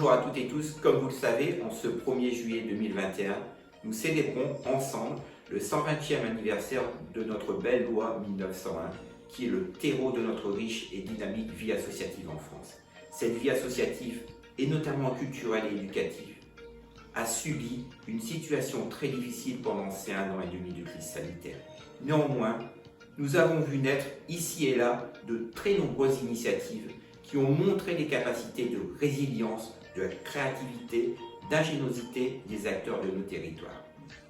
Bonjour à toutes et tous, comme vous le savez, en ce 1er juillet 2021, nous célébrons ensemble le 120e anniversaire de notre belle loi 1901, qui est le terreau de notre riche et dynamique vie associative en France. Cette vie associative, et notamment culturelle et éducative, a subi une situation très difficile pendant ces 1 an et demi de crise sanitaire. Néanmoins, nous avons vu naître ici et là de très nombreuses initiatives qui ont montré les capacités de résilience, de créativité, d'ingéniosité des acteurs de nos territoires.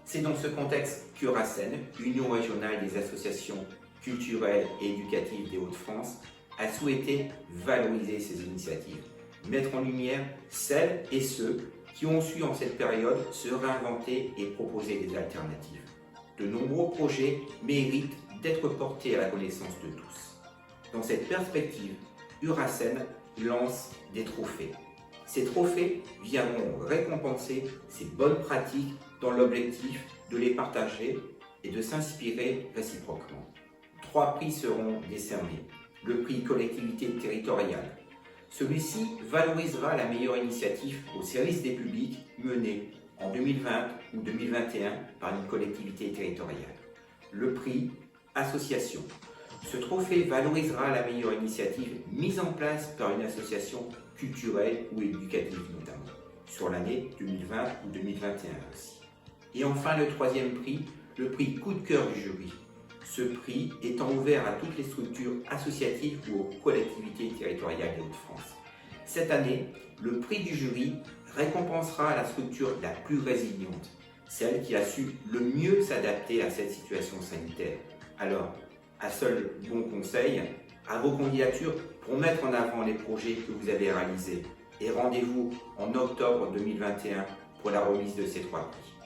C'est dans ce contexte qu'Urasen, Union régionale des associations culturelles et éducatives des Hauts-de-France, a souhaité valoriser ces initiatives, mettre en lumière celles et ceux qui ont su en cette période se réinventer et proposer des alternatives. De nombreux projets méritent d'être portés à la connaissance de tous. Dans cette perspective, Urasen lance des trophées. Ces trophées viendront récompenser ces bonnes pratiques dans l'objectif de les partager et de s'inspirer réciproquement. 3 prix seront décernés. Le prix collectivité territoriale. Celui-ci valorisera la meilleure initiative au service des publics menée en 2020 ou 2021 par une collectivité territoriale. Le prix association. Ce trophée valorisera la meilleure initiative mise en place par une association culturelle ou éducative notamment, sur l'année 2020 ou 2021 aussi. Et enfin le 3e prix, le prix coup de cœur du jury. Ce prix étant ouvert à toutes les structures associatives ou aux collectivités territoriales des Hauts-de-France. Cette année, le prix du jury récompensera la structure la plus résiliente, celle qui a su le mieux s'adapter à cette situation sanitaire. Alors, un seul bon conseil, à vos candidatures pour mettre en avant les projets que vous avez réalisés. Et rendez-vous en octobre 2021 pour la remise de ces 3 prix.